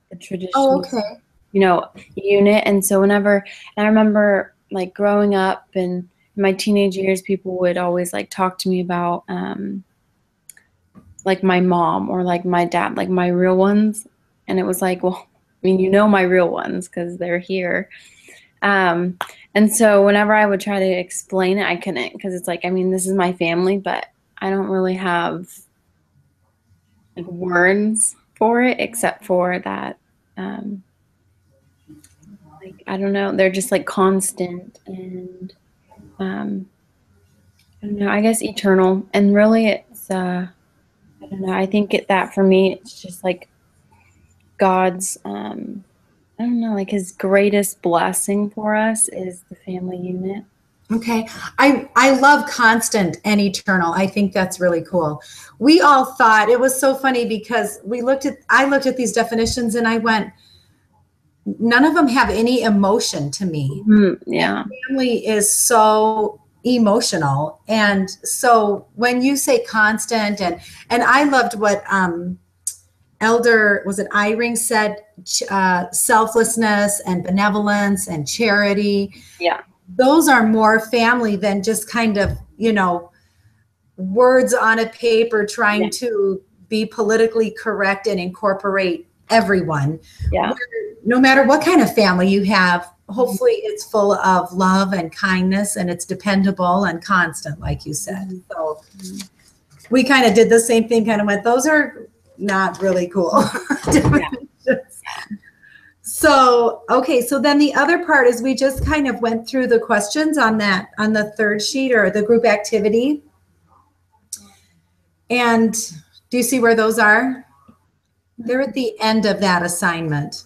the Oh, traditional, okay. unit. And so and I remember like growing up and in my teenage years, people would always like talk to me about like my mom or like my dad, like my real ones. And it was like, well, I mean, my real ones because they're here. Um, and so whenever I would try to explain it, I couldn't because it's like, I mean, this is my family, but I don't really have like words for it except for that. Um, like, I don't know, they're just like constant and um, I don't know, I guess eternal. And really, I don't know, I think that for me, it's just like God's, I don't know, like his greatest blessing for us is the family unit. Okay. I love constant and eternal. I think that's really cool. We all thought it was so funny because I looked at these definitions and I went, none of them have any emotion to me. Mhm, And yeah. family is so emotional. And so when you say constant and I loved what Elder, was it Eyring said, selflessness and benevolence and charity. Yeah. Those are more family than just kind of, words on a paper Yeah. trying to be politically correct and incorporate everyone. Yeah. Where no matter what kind of family you have, hopefully it's full of love and kindness and it's dependable and constant, like you said. Mhm. So we kind of did the same thing, kind of went, those are not really cool. Yeah. So, okay, so then the other part is we just kind of went through the questions on the third sheet or the group activity. And do you see where those are? They're at the end of that assignment.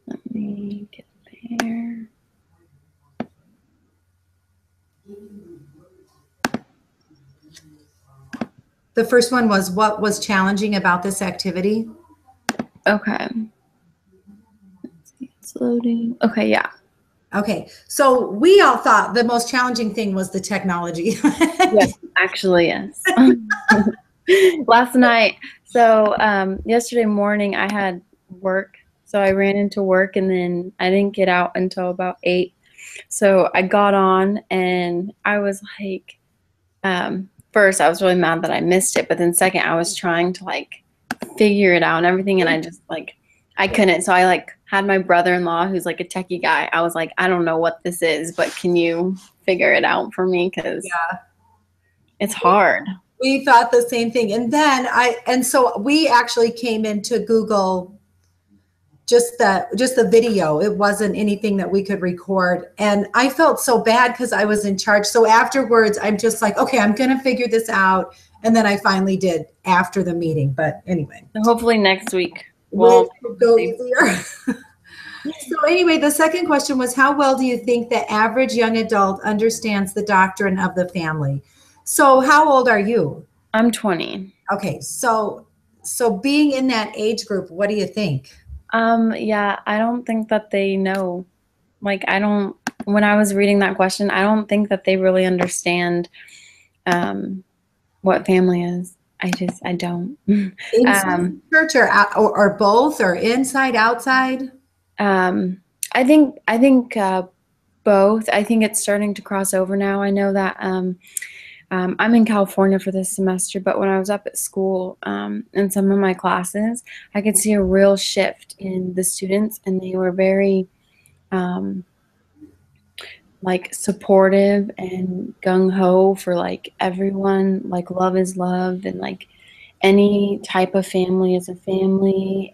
Let me get there. The first one was what was challenging about this activity? Okay. Let's see, it's loading. Okay, yeah. Okay, so we all thought the most challenging thing was the technology. Yes, actually, yes. Last night, so yesterday morning I had work, so I ran into work and then I didn't get out until about 8. So I got on and I was like, first I was really mad that I missed it, but then second I was trying to like figure it out and everything, and I just like I couldn't. So I like had my brother-in-law who's like a techie guy. I was like, I don't know what this is, but can you figure it out for me? Because Yeah. it's hard. We thought the same thing. And so we actually came into Google just the video. It wasn't anything that we could record. And I felt so bad because I was in charge. So afterwards, I'm just like, okay, I'm going to figure this out. And then I finally did after the meeting. But anyway, So hopefully next week we'll we'll go easier. So anyway, the second question was, how well do you think the average young adult understands the doctrine of the family? So how old are you? I'm 20. Okay, so being in that age group, what do you think? Yeah, I don't think that they know. Like, I don't, when I was reading that question, I don't think that they really understand um, what family is. I don't. Inside Um, church or both or inside, outside? um, I think both. I think it's starting to cross over now. I know that I'm in California for this semester, but when I was up at school in some of my classes, I could see a real shift in the students, and they were very um, like supportive and gung ho for like everyone. Like love is love, and like any type of family is a family,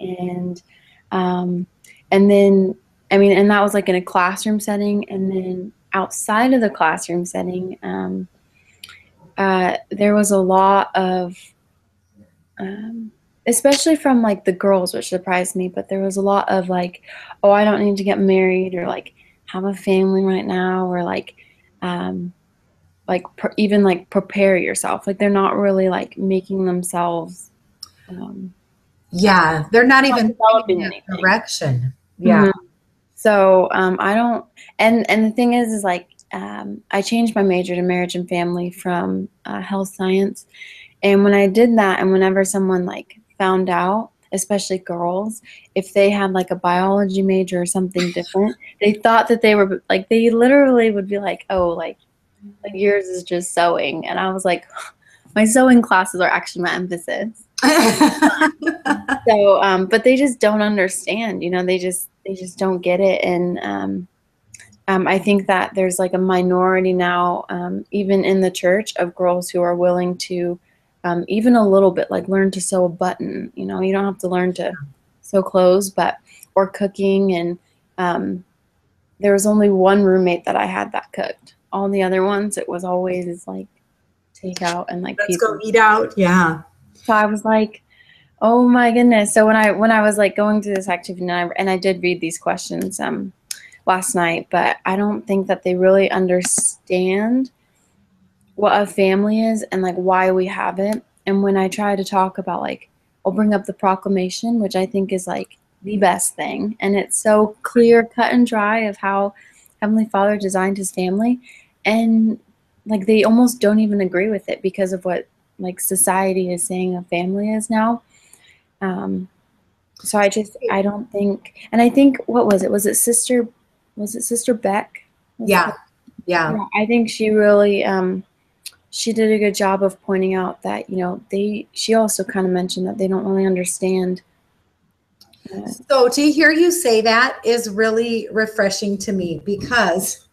um, and then I mean, and that was like in a classroom setting, and then outside of the classroom setting. There was a lot of, um, especially from like the girls, which surprised me, but there was a lot of like, oh, I don't need to get married or like have a family right now or um, even like prepare yourself. Like they're not really like making themselves um, Yeah, they're not not even thinking in developing that anything. direction. Yeah. Mhm. So I don't, and the thing is like I changed my major to marriage and family from health science. And when I did that, and whenever someone like found out, especially girls, if they had like a biology major or something different, they thought that they were like, they literally would be like, oh, like yours is just sewing. And I was like, my sewing classes are actually my emphasis. So, but they just don't understand, you know, they just don't get it. And I think that there's like a minority now, even in the church, of girls who are willing to, even a little bit, like learn to sew a button. You know, you don't have to learn to sew clothes, but or cooking. And there was only one roommate that I had that cooked. All the other ones, it was always like takeout and like Let's pizza. go eat out. Yeah. So I was like, oh my goodness. So when I was like going through this activity, and I did read these questions last night, but I don't think that they really understand what a family is and like why we have it. And when I try to talk about, like, I'll bring up the proclamation, which I think is like the best thing, and it's so clear, cut and dry of how Heavenly Father designed his family, and like they almost don't even agree with it because of what like society is saying a family is now. So I don't think, and I think, what was it? Was it Sister Beck? Yeah. Yeah. Yeah, I think she really, she did a good job of pointing out that, you know, she also kind of mentioned that they don't really understand. So to hear you say that is really refreshing to me, because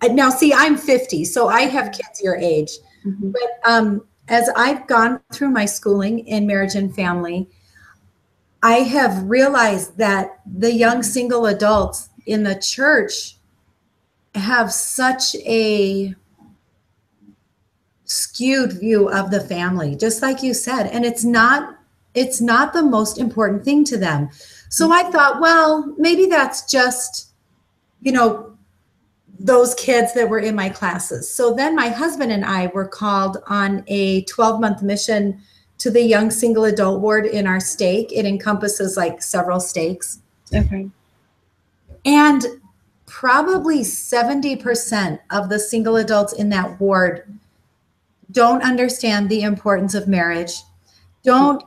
now, see, I'm 50, so I have kids your age. Mhm. But as I've gone through my schooling in marriage and family, I have realized that the young single adults in the church have such a skewed view of the family, just like you said, and it's not the most important thing to them. So I thought, well, maybe that's just, you know, those kids that were in my classes. So then my husband and I were called on a 12-month mission to the young single adult ward in our stake. It encompasses like several stakes. Okay. And probably 70% of the single adults in that ward don't understand the importance of marriage, don't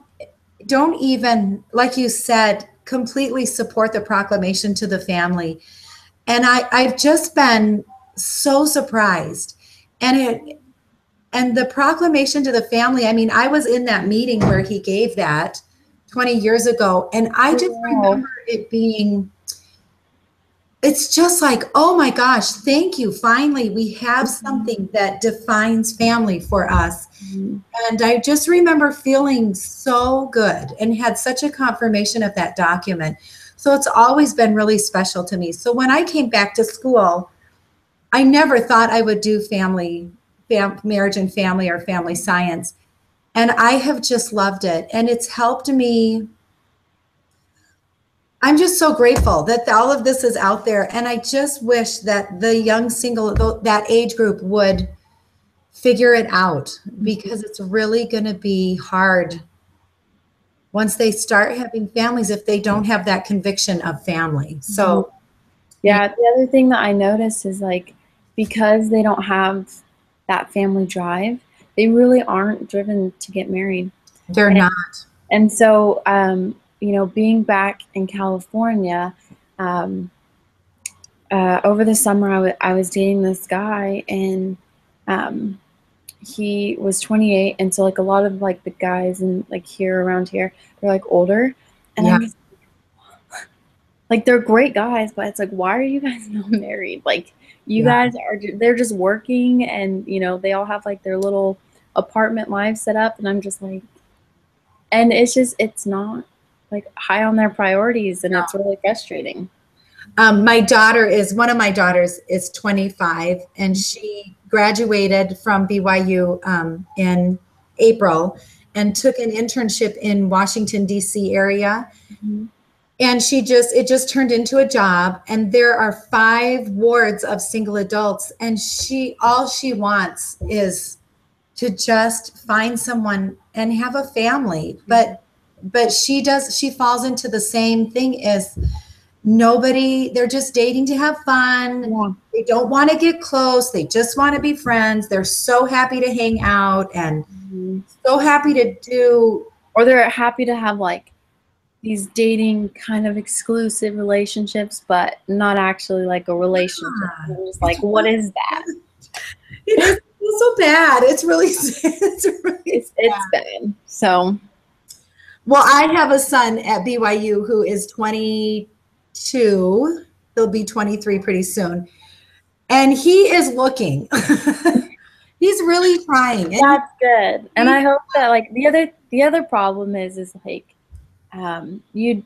even, like you said, completely support the proclamation to the family. And I've just been so surprised. And the proclamation to the family, I mean, I was in that meeting where he gave that 20 years ago, and I just remember it being, it's just like, oh my gosh, thank you. Finally, we have something that defines family for us. Mm-hmm. And I just remember feeling so good and had such a confirmation of that document. So it's always been really special to me. So when I came back to school, I never thought I would do marriage and family or family science. And I have just loved it. And it's helped me. I'm just so grateful that all of this is out there. And I just wish that the young single, that age group, would figure it out, because it's really going to be hard once they start having families if they don't have that conviction of family. So yeah, the other thing that I noticed is, like, because they don't have that family drive, they really aren't driven to get married. they're not. And so, you know, being back in California, over the summer, I was dating this guy, and he was 28, and so like a lot of like the guys in like around here, they're like older, and Yeah. I'm just like, they're great guys, but it's like, why are you guys not married? Like, you Yeah. guys they're just working, and you know, they all have like their little apartment life set up, and I'm just like, and it's not like high on their priorities, and it's really frustrating. One of my daughters is 25, and she graduated from BYU in April and took an internship in Washington, D.C. area. Mm-hmm. And it just turned into a job. And there are 5 wards of single adults. And all she wants is to just find someone and have a family. But she falls into the same thing as they're just dating to have fun. Yeah. They don't want to get close. They just want to be friends. They're so happy to hang out and so happy to do or they're happy to have like these dating kind of exclusive relationships, but not actually like a relationship. And I'm just like, what is that? It is so bad. It's really, It's bad. So, well, I have a son at BYU who is 22. He'll be 23 pretty soon. And he is looking. He's really trying. And that's good. And I hope that like the other problem is like you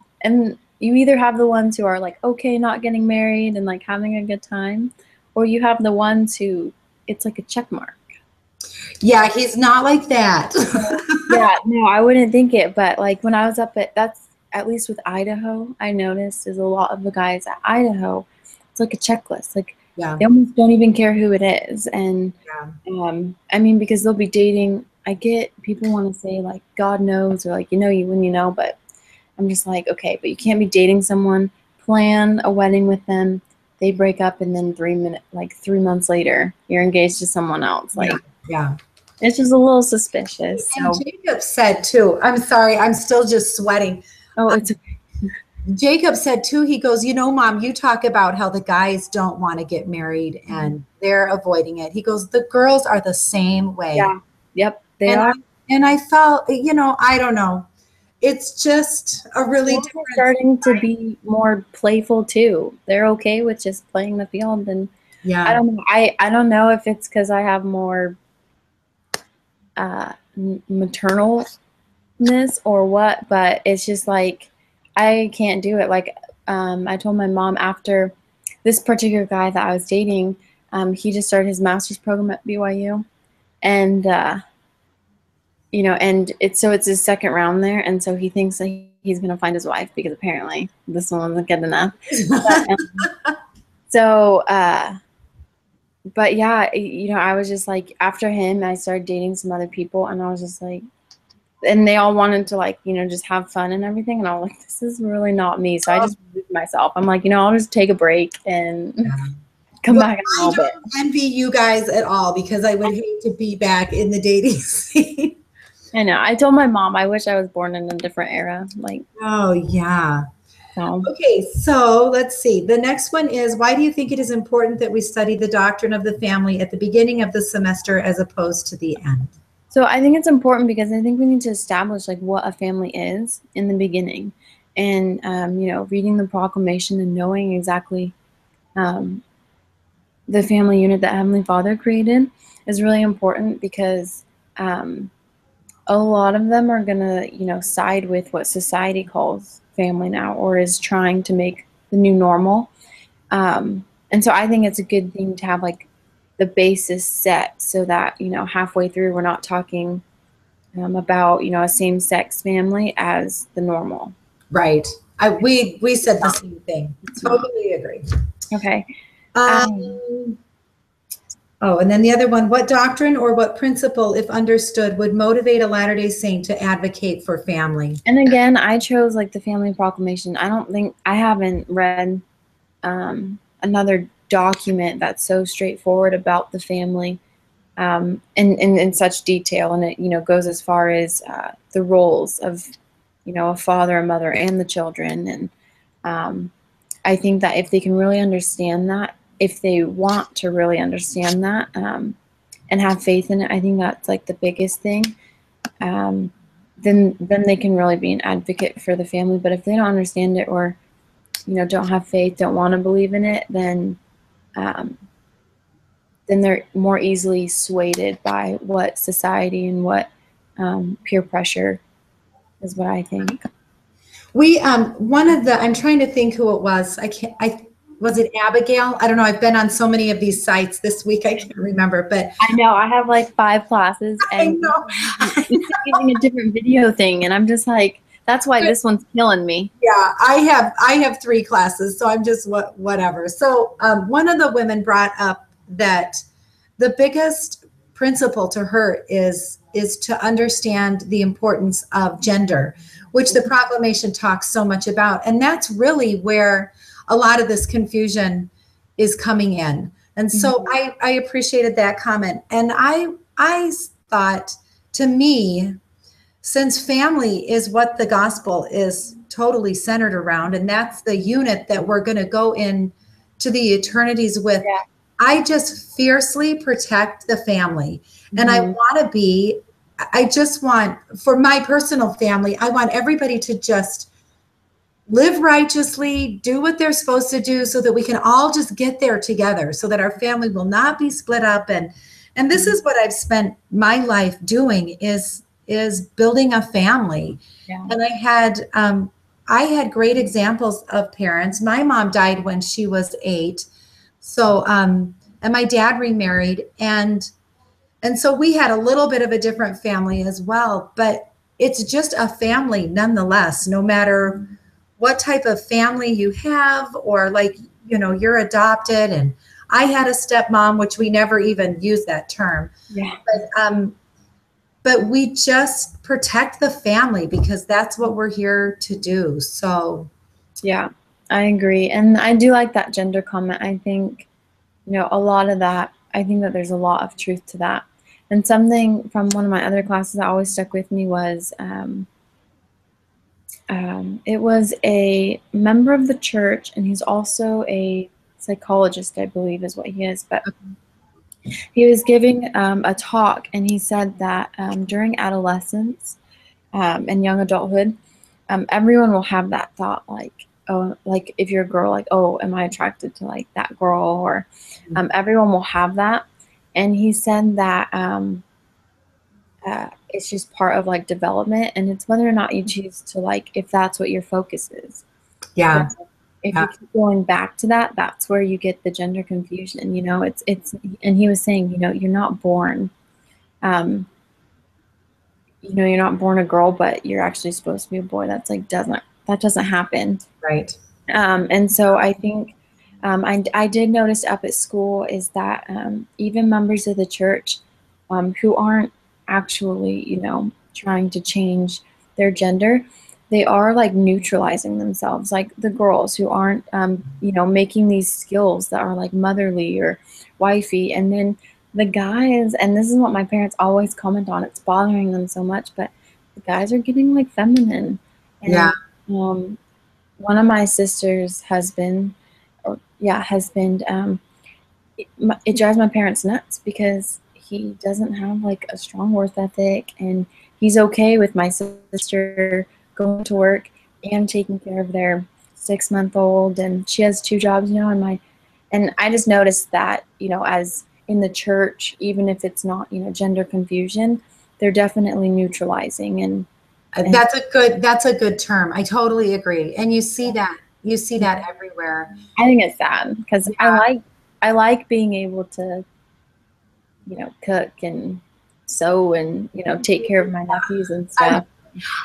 either have the ones who are like okay not getting married and like having a good time, or you have the ones who it's like a check mark. Yeah, he's not like that. Yeah, no, I wouldn't think it, but like when I was up at least with Idaho, I noticed is a lot of the guys at Idaho, it's like a checklist. Like they almost don't even care who it is. And I mean, because they'll be dating, I get people want to say like God knows or like you know you when you know, but I'm just like, okay, but you can't be dating someone, plan a wedding with them, they break up, and then 3 months later, you're engaged to someone else. Like, yeah. It's just a little suspicious. And so. Jacob said too, I'm sorry, I'm still just sweating. Oh, it's okay. Jacob said too, he goes, you know, Mom, you talk about how the guys don't want to get married and they're avoiding it. He goes, the girls are the same way. Yeah. Yep. They are. And I felt, you know, I don't know. It's just a really different. Starting to be more playful too. They're okay with just playing the field. And I don't know. I don't know if it's because I have more maternalness or what, but it's just like I can't do it. Like I told my mom after this particular guy that I was dating, he just started his master's program at BYU, and you know, and it's his second round there, and so he thinks that he's gonna find his wife because apparently this one wasn't good enough. But yeah, you know, I was just like, after him, I started dating some other people, and I was just like, and they all wanted to like, you know, just have fun and everything, and I was like, this is really not me. So I just moved myself. I'm like, you know, I'll just take a break and come back in a little bit. I don't envy you guys at all because I would hate to be back in the dating scene. I know. I told my mom I wish I was born in a different era. Like, oh yeah. So. Okay, so let's see. The next one is, why do you think it is important that we study the doctrine of the family at the beginning of the semester as opposed to the end? So I think it's important because I think we need to establish like what a family is in the beginning, and you know, reading the proclamation and knowing exactly the family unit that Heavenly Father created is really important because a lot of them are gonna, you know, side with what society calls family now, or is trying to make the new normal. And so I think it's a good thing to have like the basis set so that, you know, halfway through we're not talking about, you know, a same-sex family as the normal. Right. We said the same thing. Totally agree. Okay. Oh, and then the other one, what doctrine or what principle, if understood, would motivate a Latter-day Saint to advocate for family? And again, I chose like the Family Proclamation. I haven't read another document that's so straightforward about the family in such detail. And it, you know, goes as far as the roles of, you know, a father, a mother, and the children. And I think that if they can really understand that, if they want to really understand that and have faith in it, I think that's like the biggest thing. Then they can really be an advocate for the family. But if they don't understand it, or, you know, don't have faith, don't want to believe in it, then they're more easily swayed by what society and what peer pressure is, what I think. We one of the, I'm trying to think who it was. Was it Abigail? I don't know. I've been on so many of these sites this week. I can't remember, but I know I have like 5 classes and using a different video thing. And I'm just like, that's why this one's killing me. Yeah, I have 3 classes, so I'm just whatever. So one of the women brought up that the biggest principle to her is to understand the importance of gender, which the proclamation talks so much about. And that's really where a lot of this confusion is coming in. And so I appreciated that comment. And I thought, to me, since family is what the gospel is totally centered around, and that's the unit that we're going to go in to the eternities with, Yeah. I just fiercely protect the family. And I Mhm. want to be, I just want, for my personal family, I want everybody to just live righteously, do what they're supposed to do so that we can all just get there together, so that our family will not be split up. And this is what I've spent my life doing is building a family. Yeah. And I had great examples of parents. My mom died when she was 8. So and my dad remarried, and so we had a little bit of a different family as well, but it's just a family nonetheless, no matter what type of family you have, or like, you're adopted. And I had a stepmom, which we never even used that term, Yeah. but we just protect the family because that's what we're here to do. So Yeah, I agree. And I do like that gender comment. I think, a lot of that, I think that there's a lot of truth to that. And something from one of my other classes that always stuck with me was it was a member of the church, and he's also a psychologist, I believe is what he is. But he was giving a talk, and he said that during adolescence and young adulthood, everyone will have that thought, like, oh, like if you're a girl, like, oh, am I attracted to like that girl? Or everyone will have that. And he said that it's just part of like development, and it's whether or not you choose to, like, if that's what your focus is. yeah, If yeah, you keep going back to that, that's where you get the gender confusion. It's and he was saying, you're not born, um, you're not born a girl, but you're actually supposed to be a boy. That's like that doesn't happen. right. And so I think I did notice up at school is that even members of the church who aren't actually, trying to change their gender, they are like neutralizing themselves, like the girls who aren't, making these skills that are like motherly or wifey. And then the guys, and this is what my parents always comment on, it's bothering them so much, but the guys are getting like feminine. Yeah. And one of my sister's husband, it drives my parents nuts because he doesn't have like a strong work ethic, and he's okay with my sister going to work and taking care of their 6-month-old, and she has 2 jobs, and I just noticed that, as in the church, even if it's not, gender confusion, they're definitely neutralizing. And That's a good term. I totally agree. And you see that everywhere. I think it's sad because Yeah. I like being able to, cook and sew and, take care of my nephews and I, stuff.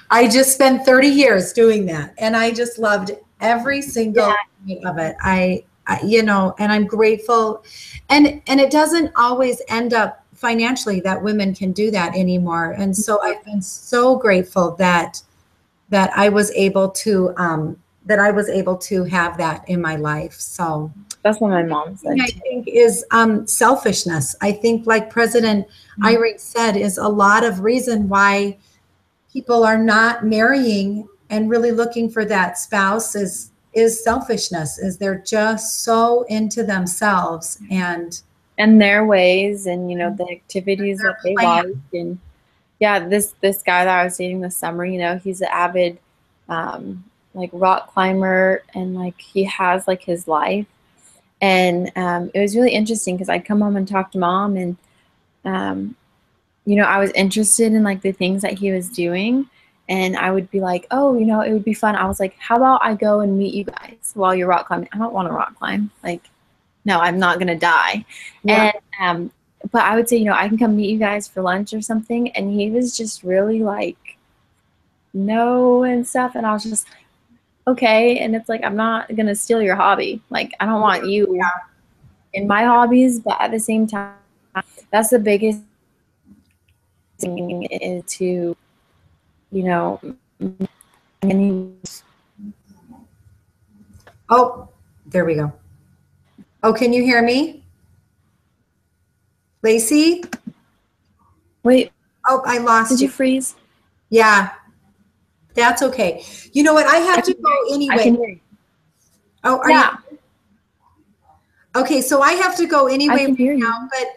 I just spent 30 years doing that, and I just loved every single Yeah. minute of it. And I'm grateful. And it doesn't always end up financially that women can do that anymore. And so I've been so grateful that I was able to have that in my life. So That's what my mom said I too. think is selfishness. I think, like President Eyring said, is a lot of reason why people are not marrying and really looking for that spouse is selfishness. Is they're just so into themselves And their ways and, the activities their that they plan. like. And yeah, this guy that I was dating this summer, he's an avid like rock climber, and like he has like his life. And it was really interesting because I'd come home and talk to mom, and um, I was interested in like the things that he was doing, and I would be like, oh, it would be fun. I was like, how about I go and meet you guys while you're rock climbing? I don't want to rock climb. Like, no, I'm not gonna die. Yeah. And but I would say, I can come meet you guys for lunch or something. And he was just really like, no and stuff. And I was just like, okay. And it's like, I'm not gonna steal your hobby. Like, I don't want you in my hobbies, but at the same time, that's the biggest thing is to, you know, and Oh, there we go. Oh, can you hear me, Lacey? wait, Oh, I lost did you. you freeze? Yeah, that's okay. You know what? I have to go I anyway. can hear you. Oh, are Yeah, you? Okay, so I have to go anyway I can hear now, you. but